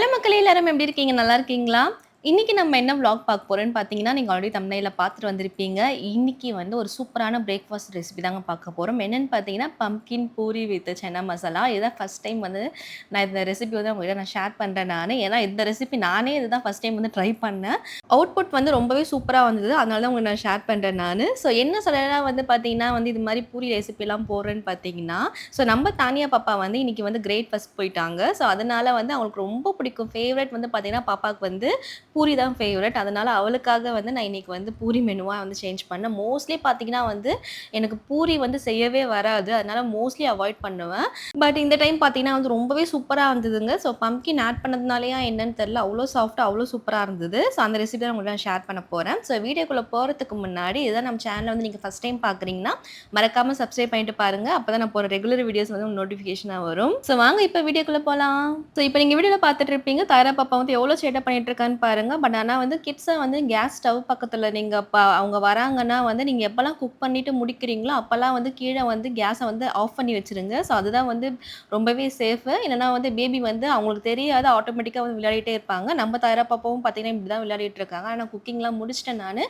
Hello மக்களே! எல்லாரும் எப்படி இருக்கீங்க? நல்லா இருக்கீங்களா? இன்னைக்கு நம்ம என்ன விளாக் பார்க்க போறோம்ன்னு பார்த்தீங்கன்னா, நீங்க ஆல்ரெடி தம்ப்நெயில்ல பார்த்துட்டு வந்திருப்பீங்க. இன்னைக்கு வந்து ஒரு சூப்பரான பிரேக்ஃபாஸ்ட் ரெசிபி தாங்க பார்க்க போறோம். என்னன்னு பார்த்தீங்கன்னா, பம்ப்கின் பூரி வித் சன்னா மசாலா. இதுதான் ஃபர்ஸ்ட் டைம் வந்து நான் இந்த ரெசிபி வந்து உங்ககிட்ட நான் ஷேர் பண்றேன் நானு. ஏன்னா இந்த ரெசிபி நானே இதுதான் ஃபர்ஸ்ட் டைம் வந்து ட்ரை பண்ணேன். அவுட்புட் வந்து ரொம்பவே சூப்பரா வந்தது. அதனால தான் உங்களுக்கு நான் ஷேர் பண்றேன் நானு. ஸோ என்ன சொல்லலாம் வந்து பார்த்தீங்கன்னா, வந்து இது மாரி பூரி ரெசிபிலாம் போடுறேன்னு பார்த்தீங்கன்னா, நம்ம தானியா பாப்பா வந்து இன்னைக்கு வந்து கிரேட் ஃபர்ஸ்ட் போயிட்டாங்க. அதனால வந்து அவங்களுக்கு ரொம்ப பிடிக்கும். ஃபேவரைட் வந்து பார்த்தீங்கன்னா, பாப்பாவுக்கு வந்து பூரி தான் ஃபேவரைட். அதனால அவளுக்காக வந்து நான் இன்னைக்கு வந்து பூரி மெனுவா வந்து சேஞ்ச் பண்ணேன். மோஸ்ட்லி பார்த்தீங்கன்னா வந்து, எனக்கு பூரி வந்து செய்யவே வராது. அதனால மோஸ்ட்லி அவாய்ட் பண்ணுவேன். பட் இந்த டைம் பார்த்தீங்கன்னா வந்து ரொம்பவே சூப்பரா இருந்ததுங்க. பம்ப்கின் ஆட் பண்ணதுனாலயா என்னன்னு தெரியல. அவ்ளோ சாஃப்ட்டா, அவ்ளோ சூப்பரா இருந்தது. அந்த ரெசிபி தான் உங்கள்ட்ட நான் ஷேர் பண்ண போறேன். வீடியோக்குள்ள போறதுக்கு முன்னாடி, இதுதான் நம்ம சேனல வந்து நீங்க ஃபர்ஸ்ட் டைம் பார்க்குறீங்கன்னா, மறக்காம சப்ஸ்கிரைப் பண்ணிட்டு பாருங்க. அப்பதான் நான் போடுற ரெகுலர் வீடியோஸ் வந்து உங்களுக்கு நோட்டிஃபிகேஷனா வரும். வாங்க இப்ப வீடியோக்குள்ள போலாம். இப்ப நீங்க வீடியோல பார்த்துட்டு இருப்பீங்க. தாயரா பாப்பா வந்து எவ்ளோ சேட்டை பண்ணிட்டு இருக்கான்னு பாருங்க. பட் ஆனா வந்து கிட்ஸ வந்து கேஸ் ஸ்டவ் பக்கத்துல நீங்க அவங்க வராங்கன்னா வந்து நீங்க எப்பலாம் குக் பண்ணிட்டு முடிக்கிறீங்களோ, அப்பலாம் வந்து கீழ வந்து கேஸ வந்து ஆஃப் பண்ணி வச்சுருங்க. அதுதான் வந்து ரொம்பவே சேஃபு. இல்லன்னா வந்து பேபி வந்து அவங்களுக்கு தெரியாது ஆட்டோமேட்டிக்கா வந்து விளையாடிட்டே இருப்பாங்க. நம்ம தாயரா பாப்பாவும் பார்த்தீங்கன்னா, இப்படி தான் விளையாடிட்டு இருக்காங்க. ஆனா குக்கிங்லாம் முடிச்சுட்டேன் நானு.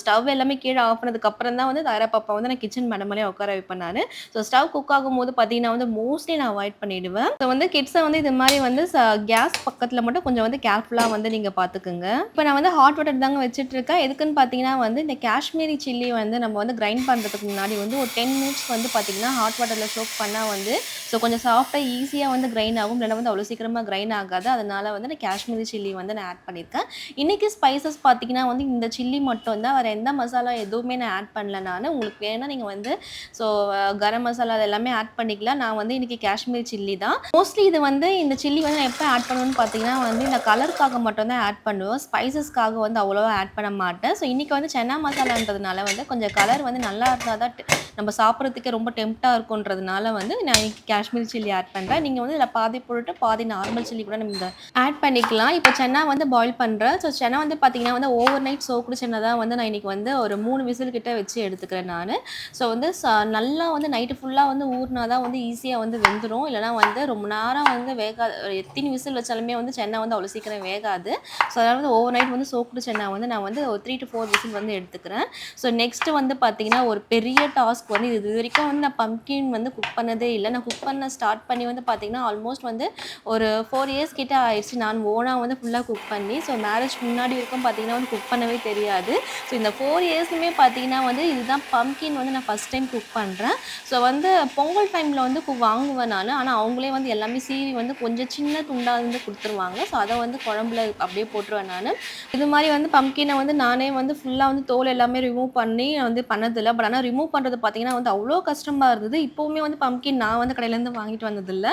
ஸ்டவ் எல்லாமே கீழ ஆஃப் பண்ணதுக்கு அப்புறம் தான் வந்து தாயரா பாப்பா வந்து நான் கிச்சன் மேட மேலயே உட்கார வைப்பேன் நானு. ஸ்டவ் குக் ஆகும்போது பார்த்தீங்கன்னா வந்து மோஸ்ட்லி நான் அவாய்ட் பண்ணிடுவேன். வந்து கிட்ஸ வந்து இது மாரி வந்து கேஸ் பக்கத்துல மட்டும் கொஞ்சம் வந்து கேர்ஃபுல்லா வந்து நீங்க பார்த்துக்குங்க. இப்ப நான் வந்து ஹாட் வாட்டர் தாங்க வச்சுட்டுருக்கேன். எதுக்குன்னு பார்த்தீங்கன்னா வந்து, இந்த காஷ்மீரி சில்லி வந்து நம்ம வந்து கிரைண்ட் பண்றதுக்கு முன்னாடி வந்து ஒரு 10 மினிட்ஸ் வந்து பார்த்தீங்கன்னா, ஹாட் வாட்டர்ல சோக் பண்ணா வந்து, கொஞ்சம் சாஃப்ட்டா ஈஸியா வந்து கிரைண்ட் ஆகும். இல்லன்னா வந்து அவ்வளோ சீக்கிரமா கிரைண்ட் ஆகாது. அதனால வந்து நான் காஷ்மீரி சில்லி வந்து நான் ஆட் பண்ணியிருக்கேன். இன்னைக்கு ஸ்பைசஸ் பார்த்தீங்கன்னா வந்து இந்த சில்லி மட்டும் தான். வேற எந்த மசாலா எதுவுமே நான் ஆட் பண்ணல நானு. உங்களுக்கு வேணும்னா நீங்க வந்து ஸோ கரம் மசாலா அது எல்லாமே ஆட் பண்ணிக்கலாம். நான் வந்து இன்னைக்கு காஷ்மீரி சில்லி தான். மோஸ்ட்லி இது வந்து இந்த சில்லி வந்து நான் எப்ப ஆட் பண்ணுவேன்னு பார்த்தீங்கன்னா வந்து, இந்த கலருக்காக மட்டும் தான் ஆட் பண்ணுவேன். ஸ்பைசஸ்க்காக வந்து அவ்வளவா ஆட் பண்ண மாட்டேன். இன்னைக்கு வந்து சன்னா மசாலான்றதுனால வந்து கொஞ்சம் கலர் வந்து நல்லா இருந்தா தான் நம்ம சாப்பிடுறதுக்கே ரொம்ப டெம்ப்ட்டா இருக்குன்றதுனால வந்து நான் இன்னைக்கு காஷ்மீரி சில்லி ஆட் பண்றேன். நீங்க வந்து இதில பாதி போட்டுட்டு, பாதி நார்மல் சில்லி கூட நம்ம ஆட் பண்ணிக்கலாம். இப்போ சன்னா வந்து பாயில் பண்றேன். சன்னா வந்து பார்த்தீங்கன்னா வந்து ஓவர் நைட் சோக்டு சன்னா தான் வந்து நான் இன்னைக்கு வந்து ஒரு 3 விசில் கிட்ட வச்சு எடுத்துக்கிறேன் நானு. வந்து நல்லா வந்து நைட்டு ஃபுல்லா வந்து ஊறுனா தான் வந்து ஈஸியா வந்து வெந்துரும். இல்லன்னா வந்து ரொம்ப நேரம் வந்து எத்தனை விசில் வச்சாலுமே வந்து சன்னா வந்து அவ்வளோ சீக்கிரம் வேகாது. அதனால வந்து ஓவர் நைட் வந்து சோக்டு சன்னா வந்து நான் வந்து ஒரு 3 to 4 விசில் வந்து எடுத்துக்கிறேன். நெக்ஸ்ட் வந்து பார்த்தீங்கன்னா, ஒரு பெரிய டாஸ்க் வந்து இதுவரைக்கும் வந்து நான் பம்ப்கின் வந்து குக் பண்ணதே இல்ல. நான் குக் பண்ண ஸ்டார்ட் பண்ணி வந்து பார்த்தீங்கன்னா, ஆல்மோஸ்ட் வந்து ஒரு 4 இயர்ஸ் கிட்ட ஆயிடுச்சு. நான் ஓனா வந்து ஃபுல்லா குக் பண்ணி. மேரேஜ்க்கு முன்னாடி வரைக்கும் பார்த்தீங்கன்னா வந்து குக் பண்ணவே தெரியாது. இந்த 4 இயர்ஸுமே பார்த்தீங்கன்னா வந்து இதுதான் பம்ப்கின் வந்து நான் ஃபர்ஸ்ட் டைம் குக் பண்றேன். வந்து பொங்கல் டைம்ல வந்து வாங்குவேன் நானு. ஆனா அவங்களே வந்து எல்லாமே சீவி வந்து கொஞ்சம் சின்ன துண்டா வந்து குடுத்துருவாங்க. அத வந்து குழம்புல அப்படியே போட்டுருவேன் நானு. இது மாரி வந்து பம்ப்கின வந்து நானே வந்து ஃபுல்லா வந்து தோல் எல்லாமே ரிமூவ் பண்ணி வந்து பண்ணதில்ல. பட் ஆனா ரிமூவ் பண்றது பார்த்தீங்கன்னா வந்து அவ்ளோ கஷ்டமா இருந்தது. இப்பவுமே வந்து பம்ப்கின் நான் வந்து கடையிலேருந்து வாங்கிட்டு வந்ததில்ல.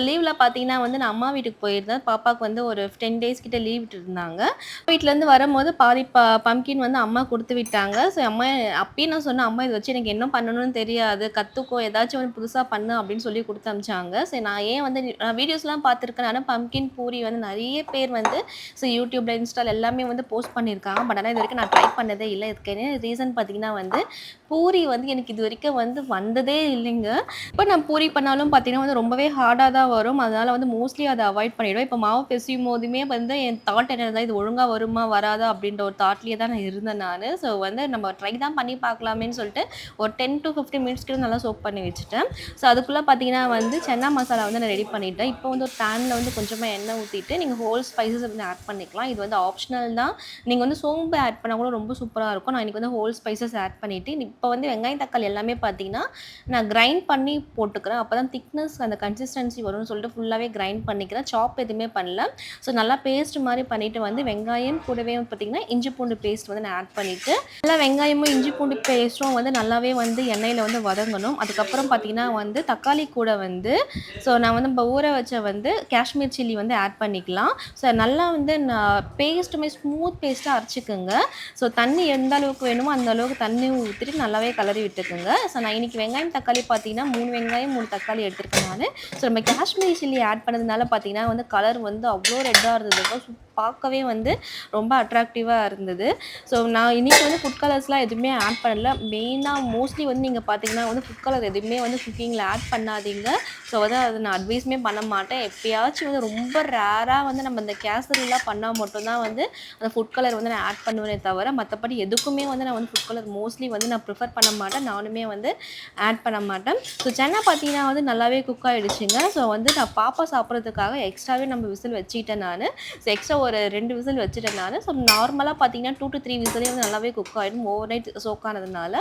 லீவ்ல பார்த்தீங்கன்னா வந்து நான் அம்மா வீட்டுக்கு போயிருந்தேன். பாப்பாக்கு வந்து ஒரு 10 டேஸ் கிட்ட லீவ் விட்டுருந்தாங்க. வீட்லேருந்து வரும்போது பாதி பம்ப்கின் வந்து அம்மா குடுத்து விட்டாங்க. அம்மா அப்பயே நான் சொன்னேன், "அம்மா இத வச்சு எனக்கு என்ன பண்ணணும்னு தெரியாது. கத்துக்கோ ஏதாச்சும் வந்து புதுசா பண்ணு" அப்படின்னு சொல்லி குடுத்து அனுப்பிச்சாங்க. நான் ஏன் வந்து நான் வீடியோஸ்லாம் பார்த்துருக்கேன். ஆனா பம்ப்கின் பூரி வந்து நெறைய பேர் வந்து YouTubeல, Instaல எல்லாமே வந்து போஸ்ட் பண்ணியிருக்காங்க. பட் ஆனா இதுவரைக்கும் நான் ட்ரை பண்ணதே இல்ல. இதுக்கு என்ன ரீசன் பார்த்தீங்கன்னா வந்து, பூரி வந்து எனக்கு இதுவரைக்கும் வந்து வந்ததே இல்லைங்க. இப்ப நான் பூரி பண்ணாலும் பார்த்தீங்கன்னா வந்து ரொம்பவே ஹார்டா தான் வரும். அதனால வந்து மோஸ்ட்லி அத அவாய்ட் பண்ணிடுவேன். இப்ப மாவு பெசையும்போதுமே வந்து என் தாட் என்னன்னா, இது ஒழுங்கா வருமா? வராதா? அப்படின்ற ஒரு தாட்லயே தான் நான் இருந்தேன் நானு. வந்து நம்ம ட்ரை தான் பண்ணி பார்க்கலாமேன்னு சொல்லிட்டு ஒரு 10 to 15 மினிட்ஸ் கிட்ட நல்லா சோக் பண்ணி வச்சுட்டேன். அதுக்குள்ள பார்த்தீங்கன்னா வந்து சன்னா மசாலா வந்து நான் ரெடி பண்ணிட்டேன். இப்போ வந்து ஒரு பேன்ல வந்து கொஞ்சமா எண்ணெய் ஊத்திட்டு, நீங்க ஹோல் ஸ்பைசஸ் வந்து ஆட் பண்ணிக்கலாம். இது வந்து ஆப்ஷனல் தான். நீங்க வந்து சோம்பு ஆட் பண்ணா கூட ரொம்ப சூப்பரா இருக்கும். நான் இன்னைக்கு வந்து ஹோல் ஸ்பைசஸ் ஆட் பண்ணிட்டு, இப்போ வந்து வெங்காயம், தக்காளி எல்லாமே பார்த்தீங்கன்னா, நான் கிரைண்ட் பண்ணி போட்டுக்கிறேன். அப்பதான் திக்னஸ் அந்த கன்சிஸ்டன்சி வரும்னு சொல்லிட்டு ஃபுல்லாவே கிரைண்ட் பண்ணிக்கிறேன். சாப் எதுவுமே பண்ணல. நல்லா பேஸ்ட் மாரி பண்ணிட்டு வந்து வெங்காயம் கூடவே வந்து பார்த்தீங்கன்னா, இஞ்சி பூண்டு பேஸ்ட் வந்து நான் ஆட் பண்ணிட்டு, நல்லா வெங்காயமும், இஞ்சி பூண்டு பேஸ்ட்டும் வந்து நல்லாவே வந்து எண்ணெயில வந்து வதங்கணும். அதுக்கப்புறம் பார்த்தீங்கன்னா வந்து தக்காளி கூட வந்து நான் வந்து நம்ம ஊற வச்ச வந்து காஷ்மீர் சில்லி வந்து ஆட் பண்ணிக்கலாம். நல்லா வந்து பேஸ்ட்டுமே ஸ்மூத் பேஸ்ட்டா அரைச்சுக்கங்க. தண்ணி எந்த அளவுக்கு வேணுமோ அந்த அளவுக்கு தண்ணி ஊத்திட்டு நல்லாவே கிளறி விட்டுக்குங்க. நான் இன்னைக்கு வெங்காயம், தக்காளி பார்த்தீங்கன்னா 3 வெங்காயம், 3 தக்காளி எடுத்துருக்கேன் நானு. நம்ம காஷ்மீரி சில்லி ஆட் பண்ணதுனால பார்த்தீங்கன்னா வந்து கலர் வந்து அவ்ளோ ரெட்டா இருந்ததுங்க. பார்க்கவே வந்து ரொம்ப அட்ராக்டிவா இருந்தது. ஸோ நான் இன்னைக்கு வந்து ஃபுட் கலர்ஸ்லாம் எதுவுமே ஆட் பண்ணல. மெயினா மோஸ்ட்லி வந்து நீங்க பார்த்தீங்கன்னா வந்து ஃபுட் கலர் எதுவுமே வந்து குக்கிங்ல ஆட் பண்ணாதீங்க. ஸோ வந்து அத நான் அட்வைஸுமே பண்ண மாட்டேன். எப்பயாச்சும் வந்து ரொம்ப ரேரா வந்து நம்ம இந்த கேசரிலாம் பண்ணா மட்டும் தான் வந்து அந்த ஃபுட் கலர் வந்து நான் ஆட் பண்ணுவேனே தவிர, மத்தபடி எதுக்குமே வந்து நான் வந்து ஃபுட் கலர் மோஸ்ட்லி வந்து நான் ப்ரிஃபர் பண்ண மாட்டேன். நானுமே வந்து ஆட் பண்ண மாட்டேன். ஸோ சென்னா பார்த்தீங்கன்னா வந்து நல்லாவே குக் ஆயிடுச்சுங்க. ஸோ வந்து நான் பாப்பா சாப்பிடுறதுக்காக எக்ஸ்ட்ராவே நம்ம விசில் வச்சுட்டேன் நானு. ஸோ எக்ஸ்ட்ரா ஒரு 2 விசில் வச்சுட்டேன் நானு. ஸோ நார்மலா பார்த்தீங்கன்னா 2 to 3 விசிலே வந்து நல்லாவே குக் ஆயிடும். ஓவர் நைட் சோக் ஆனதுனால.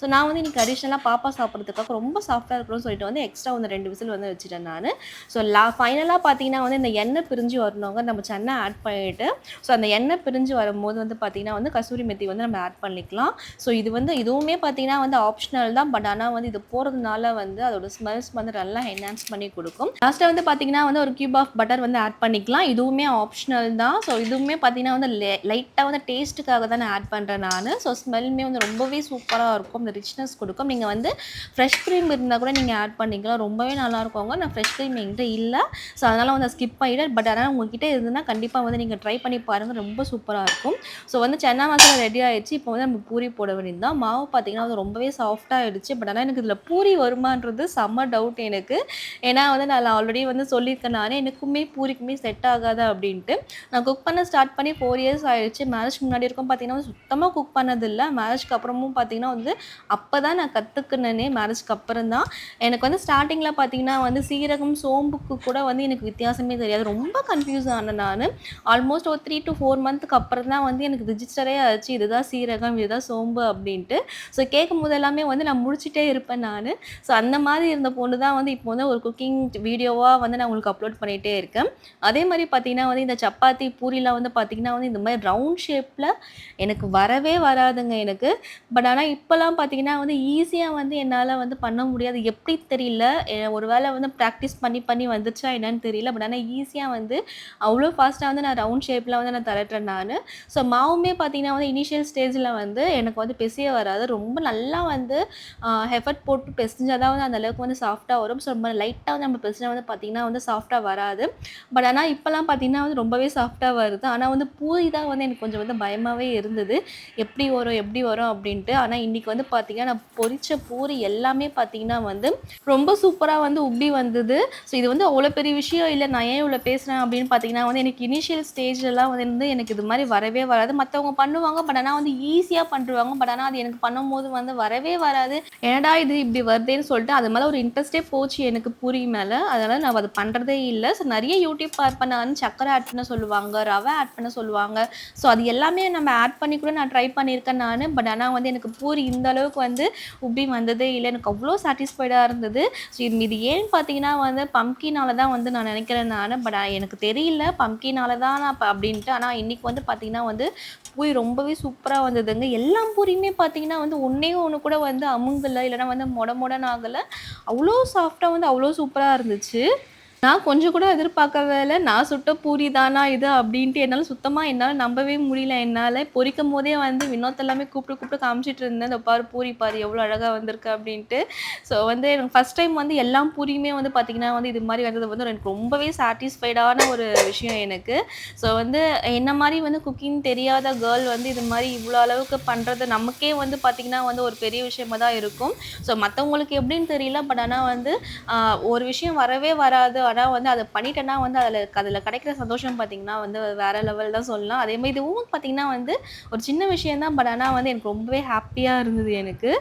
ஸோ நான் வந்து இன்னைக்கு அடிஷனலா பாப்பா சாப்பிடுறதுக்காக ரொம்ப சாஃப்ட்டா இருக்கணும்னு சொல்லிட்டு வந்து எக்ஸ்ட்ரா வந்து 2 விசில் வந்து வச்சுட்டேன் நானு. ஸோ ஃபைனலா பார்த்தீங்கன்னா வந்து இந்த எண்ணெய் பிரிஞ்சு வரணுங்க. நம்ம சென்னா ஆட் பண்ணிட்டு, ஸோ அந்த எண்ணெய் பிரிஞ்சு வரும்போது வந்து பார்த்தீங்கன்னா வந்து கசூரி மெத்தி வந்து நம்ம ஆட் பண்ணிக்கலாம். ஸோ இது வந்து இதுவுமே பார்த்தீங்கன்னா வந்து ஆப்ஷனல் தான். பட் ஆனா வந்து இது போடுறதுனால வந்து அதோட ஸ்மெல்ஸ் வந்து நல்லா என்ஹான்ஸ் பண்ணி குடுக்கும். லாஸ்ட்டா வந்து பார்த்தீங்கன்னா வந்து ஒரு கியூப் ஆஃப் பட்டர் வந்து ஆட் பண்ணிக்கலாம். இதுவுமே ஆப்ஷனல் தான். ஸோ இதுவுமே பார்த்தீங்கன்னா வந்து லைட்டா வந்து டேஸ்ட்டுக்காக தான் நான் ஆட் பண்றேன் நானு. ஸோ ஸ்மெல்லுமே வந்து ரொம்பவே சூப்பரா இருக்கும். இந்த ரிச்னஸ் குடுக்கும். நீங்க வந்து ஃப்ரெஷ் கிரீம் இருந்தா கூட நீங்க ஆட் பண்ணிக்கலாம். ரொம்பவே நல்லாருக்குங்க. நான் ஃப்ரெஷ் கிரீம் என்கிட்ட இல்ல. ஸோ அதனால வந்து அத ஸ்கிப் பண்ணிட்டேன். பட் ஆனா உங்ககிட்ட இருந்ததுன்னா கண்டிப்பா வந்து நீங்க ட்ரை பண்ணி பாருங்க. ரொம்ப சூப்பரா இருக்கும். ஸோ வந்து சன்னா மசாலா ரெடி ஆயிடுச்சு. இப்போ வந்து நம்ம பூரி போட வேண்டியது தான். மாவு பார்த்தீங்கன்னா அது ரொம்பவே சாஃப்ட்டா ஆயிடுச்சு. பட் ஆனா எனக்கு இதில பூரி வருமான்றது செம்ம டவுட் எனக்கு. ஏன்னா வந்து நான் ஆல்ரெடி வந்து சொல்லியிருக்கேன் நானே, எனக்குமே பூரிக்குமே செட் ஆகாது அப்டின்ட்டு. நான் குக் பண்ண ஸ்டார்ட் பண்ணி 4 இயர்ஸ் ஆயிடுச்சு. மேரேஜ்க்கு முன்னாடி வரைக்கும் பார்த்தீங்கன்னா, சுத்தமா குக் பண்ணதில்ல. மேரேஜ்க்கு அப்புறமும் பார்த்தீங்கன்னா வந்து அப்பதான் நான் கத்துக்கினனே மேரேஜ்க்கு அப்புறம் தான். எனக்கு வந்து ஸ்டார்ட்டிங்ல பார்த்தீங்கன்னா வந்து சீரகம், சோம்புக்கு கூட வந்து எனக்கு வித்தியாசமே தெரியாது. ரொம்ப கன்ஃப்யூஸ் ஆனேன் நானு. ஆல்மோஸ்ட் ஒரு 3 to 4 மந்த்க்கு அப்புறம் தான் வந்து எனக்கு ரிஜிஸ்டரே ஆச்சு. இதுதான் சீரகம், இதுதான் சோம்பு அப்டின்ட்டு. ஸோ கேட்கும்போது எல்லாமே வந்து நான் முழிச்சுட்டே இருப்பேன் நானு. ஸோ அந்த மாதிரி இருந்த பொண்ணு தான் வந்து இப்போ வந்து ஒரு குக்கிங் வீடியோவா வந்து நான் உங்களுக்கு அப்லோட் பண்ணிட்டே இருக்கேன். அதே மாரி பார்த்தீங்கன்னா வந்து இந்த சப்பாத்தி, பூரிலாம் வந்து பார்த்தீங்கன்னா வந்து இந்த மாரி ரவுண்ட் ஷேப்ல எனக்கு வரவே வராதுங்க எனக்கு. பட் ஆனா இப்பலாம் பார்த்தீங்கன்னா வந்து ஈஸியா வந்து என்னால வந்து பண்ண முடியாது. எப்படி தெரியல. ஒரு வேள வந்து பிராக்டிஸ் பண்ணி பண்ணி வந்துருச்சா என்னன்னு தெரியல. பட் ஆனா ஈஸியா வந்து அவ்ளோ ஃபாஸ்ட்டா வந்து நான் ரவுண்ட் ஷேப்ல வந்து நான் தரட்டுறேன் நானு. ஸோ மாவுமே பார்த்தீங்கன்னா வந்து இனிஷியல் ஸ்டேஜ்ல வந்து எனக்கு வந்து பெசைய வராது. ரொம்ப நல்லா வந்து எஃபர்ட் போட்டு பெசஞ்சா தான் வந்து அந்த அளவுக்கு வந்து சாஃப்ட்டா வரும். ஸோ ரொம்ப லைட்டா வந்து நம்ம பெசஞ்சா வந்து பார்த்தீங்கன்னா வந்து சாஃப்ட்டா வராது. பட் ஆனா இப்பலாம் பார்த்தீங்கன்னா வந்து ரொம்பவே சாஃப்ட்டா வருது. ஆனா வந்து பூரி தான் வந்து எனக்கு கொஞ்சம் வந்து பயமாவே இருந்தது. எப்படி வரும் எப்படி வரும் அப்படின்ட்டு. ஆனா இன்னைக்கு வந்து பார்த்தீங்கன்னா, நான் பொரிச்ச பூரி எல்லாமே பார்த்தீங்கன்னா வந்து ரொம்ப சூப்பரா வந்து உப்பி வந்தது. ஸோ இது வந்து அவ்வளோ பெரிய விஷயம் இல்ல. நான் ஏன் இவ்வளோ பேசுறேன் அப்படின்னு பார்த்தீங்கன்னா வந்து எனக்கு இனிஷியல் ஸ்டேஜ்லலாம் வந்து எனக்கு இது மாரி வரவே வராது. மத்தவங்க பண்ணுவாங்க. பட் ஆனா வந்து ஈஸியா பண்ணிருவாங்க. பட் ஆனா அது எனக்கு பண்ணும்போது வந்து வரவே வராது. என்னடா இது இப்படி வருதேன்னு சொல்லிட்டு அது மேல ஒரு இன்ட்ரெஸ்ட்டே போச்சு எனக்கு பூரி மேல. அதனால நான் அத பண்றதே இல்ல. ஸோ நெறைய யூடியூப் பார்ப்பேன் நானு. சர்க்கரை ஆட் பண்ண சொல்லுவாங்க. ரவை ஆட் பண்ண சொல்லுவாங்க. ஸோ அது எல்லாமே நம்ம ஆட் பண்ணி கூட நான் ட்ரை பண்ணியிருக்கேன் நானு. பட் ஆனா வந்து எனக்கு பூரி இந்த அளவுக்கு வந்து உப்பி வந்ததே இல்ல. எனக்கு அவ்ளோ சாட்டிஸ்ஃபைடா இருந்தது. ஸோ இது ஏன்னு பார்த்தீங்கன்னா வந்து பம்கினால தான் வந்து நான் நெனைக்கிறேன் நானு. பட் எனக்கு தெரியல பம்கினால தான் நான் அப்டின்ட்டு. ஆனா இன்னைக்கு வந்து பார்த்தீங்கன்னா வந்து பூரி ரொம்பவே சூப்பரா வந்ததுங்க. எல்லா பூரியுமே பார்த்தீங்கன்னா வந்து ஒண்ணே ஒண்ணு கூட வந்து அமுங்கல. இல்லன்னா வந்து மொட மொடன்னு ஆகல. அவ்ளோ சாஃப்ட்டா வந்து அவ்ளோ சூப்பரா இருந்துச்சு. நான் கொஞ்சம் கூட எதிர்பார்க்கவே இல்ல. நான் சுட்ட பூரி தானா இது அப்டின்ட்டு என்னால நம்பவே முடியல என்னால. பொரிக்கும்போதே வந்து வினோத் எல்லாமே கூப்ட்டு கூப்ட்டு காமிச்சிட்டு இருந்தேன். "இதோ பாரு பூரி பாரு எவ்ளோ அழகா வந்திருக்கு" அப்டின்ட்டு. ஸோ வந்து எனக்கு ஃபர்ஸ்ட் டைம் வந்து எல்லா பூரியுமே வந்து பார்த்தீங்கன்னா வந்து இது மாரி வந்தது வந்து எனக்கு ரொம்பவே சாட்டிஸ்ஃபைடான ஒரு விஷயம் எனக்கு. ஸோ வந்து என்ன மாரி வந்து குக்கிங் தெரியாத கேர்ள் வந்து இது மாரி இவ்ளோ அளவுக்கு பண்றது நமக்கே வந்து பார்த்தீங்கன்னா வந்து ஒரு பெரிய விஷயமா தான் இருக்கும். ஸோ மத்தவங்களுக்கு எப்டின்னு தெரியல. பட் ஆனா வந்து ஒரு விஷயம் வரவே வராது. ஆனா வந்து அத பண்ணிட்டேன்னா வந்து அதுல கிடைக்கிற சந்தோஷம் பார்த்தீங்கன்னா வந்து வேற லெவல் தான் சொல்லலாம். அதேமாரி இதுவும் பார்த்தீங்கன்னா வந்து ஒரு சின்ன விஷயம் தான். பட் ஆனா வந்து எனக்கு ரொம்பவே ஹேப்பியா இருந்தது எனக்கு.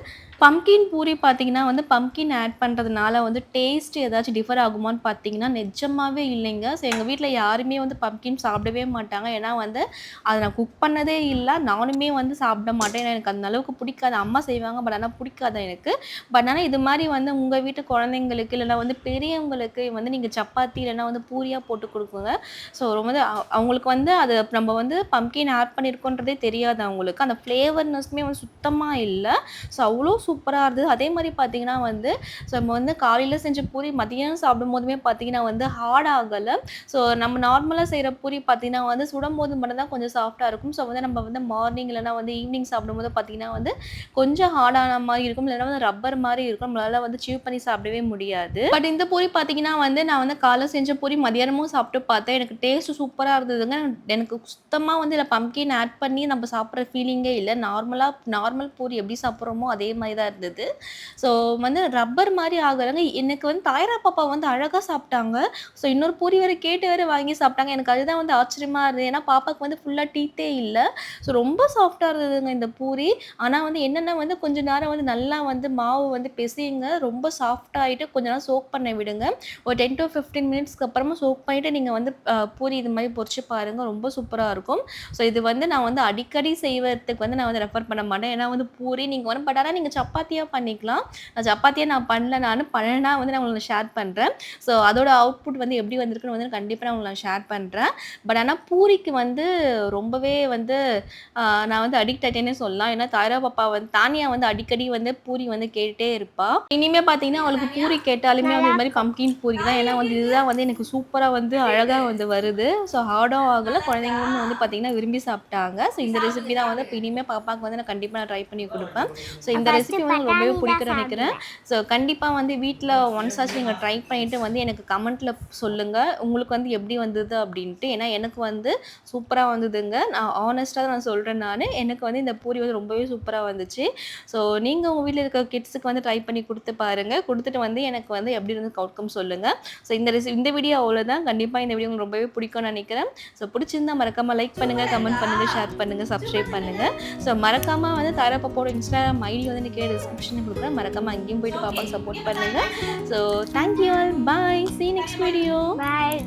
பம்கின் பூரி பார்த்தீங்கன்னா வந்து பம்கின் ஆட் பண்றதுனால வந்து டேஸ்ட் ஏதாச்சும் டிஃபர் ஆகுமான்னு பார்த்தீங்கன்னா, நிஜமாவே இல்லைங்க. ஸோ எங்க வீட்ல யாருமே வந்து பம்கின் சாப்பிடவே மாட்டாங்க. ஏன்னா வந்து அத நான் குக் பண்ணதே இல்ல. நானுமே வந்து சாப்பிட மாட்டேன். ஏன்னா எனக்கு அந்த அளவுக்கு பிடிக்காது. அம்மா செய்வாங்க. பட் ஆனா பிடிக்காது எனக்கு. பட் ஆனா இது மாரி வந்து உங்க வீட்டு குழந்தைங்களுக்கு இல்லன்னா வந்து பெரியவங்களுக்கு வந்து நீங்க சப்பாத்தி இல்லன்னா வந்து பூரியா போட்டு குடுக்குங்க. ஸோ ரொம்ப அவங்களுக்கு வந்து அது நம்ம வந்து பம்கின் ஆட் பண்ணியிருக்கோன்றதே தெரியாது அவங்களுக்கு. அந்த ஃப்ளேவர்னஸ்மே வந்து சுத்தமா இல்ல. ஸோ அவ்ளோ சூப்பரா இருந்தது. அதே மாரி பார்த்தீங்கன்னா வந்து, ஸோ நம்ம வந்து காலையில செஞ்ச பூரி மதியானம் சாப்பிடும்போதுமே பார்த்தீங்கன்னா வந்து ஹார்ட் ஆகல. ஸோ நம்ம நார்மலா செய்ற பூரி பார்த்தீங்கன்னா வந்து சுடும்போது மட்டும் தான் கொஞ்சம் சாஃப்ட்டா இருக்கும். ஸோ வந்து நம்ம வந்து மார்னிங் இல்லன்னா வந்து ஈவினிங் சாப்பிடும்போது பார்த்தீங்கன்னா வந்து கொஞ்சம் ஹார்டான மாரி இருக்கும். இல்லன்னா வந்து ரப்பர் மாரி இருக்கும். நம்மளால வந்து சீவ் பண்ணி சாப்பிடவே முடியாது. பட் இந்த பூரி பார்த்தீங்கன்னா வந்து நான் வந்து காலைல செஞ்ச பூரி மதியானமும் சாப்பிட்டு பார்த்தேன். எனக்கு டேஸ்ட் சூப்பரா இருந்ததுங்க. எனக்கு சுத்தமா வந்து இதில பம்ப்கின் ஆட் பண்ணி நம்ம சாப்பிடுற ஃபீலிங்கே இல்ல. நார்மல் பூரி எப்படி சாப்பிடுறோமோ அதே மாரி தான் இருந்தது. ஸோ வந்து ரப்பர் மாரி ஆகலங்க. எனக்கு வந்து தாயரா பாப்பா வந்து அழகா சாப்பிட்டாங்க. ஸோ இன்னொரு பூரி வேற கேட்டு வேற வாங்கி சாப்பிட்டாங்க. எனக்கு அதுதான் வந்து ஆச்சரியமா இருந்தது. ஏன்னா பாப்பாக்கு வந்து ஃபுல்லா டீத்தே இல்ல. ஸோ ரொம்ப சாஃப்ட்டா இருந்ததுங்க இந்த பூரி. ஆனா வந்து என்னன்னா வந்து கொஞ்ச நேரம் வந்து நல்லா வந்து மாவு வந்து பெசையுங்க. ரொம்ப சாஃப்ட்டா ஆயிட்டு கொஞ்ச நேரம் சோக் பண்ண விடுங்க. ஒரு 10 டூ 15 மினிட்ஸ்க்கு அப்புறமா சோக் பண்ணிட்டு நீங்க வந்து பூரி இது மாரி பொரிச்சு பாருங்க. ரொம்ப சூப்பரா இருக்கும். ஸோ இது வந்து நான் வந்து அடிக்கடி செய்வதற்கு வந்து நான் வந்து ரெஃபர் பண்ண மாட்டேன். ஏன்னா வந்து பூரி நீங்க வந்து பட் ஆனா நீங்க சப்பாத்தியா பண்ணிக்கலாம். சப்பாத்தியா நான் பண்ணல நானு. பண்ணுனா வந்து நான் உங்களுக்கு ஷேர் பண்றேன். ஸோ அதோட அவுட்புட் வந்து எப்படி வந்திருக்குன்னு வந்து கண்டிப்பா நான் உங்களுக்கு ஷேர் பண்றேன். பட் ஆனா பூரிக்கு வந்து ரொம்பவே வந்து அ நான் வந்து அடிக்ட் ஆயிட்டேன்னே சொல்லலாம். ஏன்னா தாயரா பாப்பா வந்து தானியா வந்து அடிக்கடி வந்து பூரி வந்து கேட்டுட்டே இருப்பா. இனிமே பார்த்தீங்கன்னா, அவளுக்கு பூரி கேட்டாலுமே வந்து இது மாரி பம்ப்கின் பூரி தான். ஏன்னா வந்து இதுதான் வந்து எனக்கு சூப்பரா வந்து அழகா வந்து வருது. ஸோ ஹார்டும் ஆகல. குழந்தைங்களும் வந்து பார்த்தீங்கன்னா விரும்பி சாப்பிட்டாங்க. ஸோ இந்த ரெசிபி தான் வந்து இப்ப இனிமே பாப்பாக்கு வந்து நான் கண்டிப்பா ட்ரை பண்ணி குடுப்பேன். ஸோ இந்த ஃபர்ஸ்ட் ரெசிபி வந்து உங்களுக்கு ரொம்பவே பட்டாணி தான் பிடிக்கும்னு நெனைக்கிறேன். சாப்பிடுவேன். ஸோ கண்டிப்பா வந்து வீட்ல ஒன்ஸ் ஆச்சும் நீங்க ட்ரை பண்ணிட்டு வந்து எனக்கு கமெண்ட்ல சொல்லுங்க. உங்களுக்கு வந்து எப்படி வந்தது அப்படின்ட்டு. ஏன்னா எனக்கு வந்து சூப்பரா வந்ததுங்க. நான் ஹானஸ்ட்டா தான் நான் சொல்றேன் நானு. எனக்கு வந்து இந்த பூரி வந்து ரொம்பவே சூப்பரா வந்துச்சு. ஸோ நீங்க உங்க வீட்ல இருக்க கிட்ஸுக்கு வந்து ட்ரை பண்ணி குடுத்து பாருங்க. குடுத்துட்டு வந்து எனக்கு வந்து எப்படி இருந்தது அவுட்கம் சொல்லுங்க. ஸோ இந்த வீடியோ அவ்வளோதான். கண்டிப்பா இந்த வீடியோ உங்களுக்கு ரொம்பவே பிடிக்கும்னு நெனைக்கிறேன். ஸோ பிடிச்சிருந்தா மறக்காம லைக் பண்ணுங்க, கமெண்ட் பண்ணுங்க, ஷேர் பண்ணுங்க, சப்ஸ்கிரைப் பண்ணுங்க. ஸோ மறக்காம வந்து தாரா பாப்பாவோட இன்ஸ்டாகிராம் ஐடி வந்து கீழ டிஸ்கிரிப்ஷன்ல குடுக்குறேன். மறக்காம அங்கேயும் போயிட்டு பாப்பாக்கு சப்போர்ட் பண்ணுங்க. So thank you all. Bye. Sea you next video. Bye.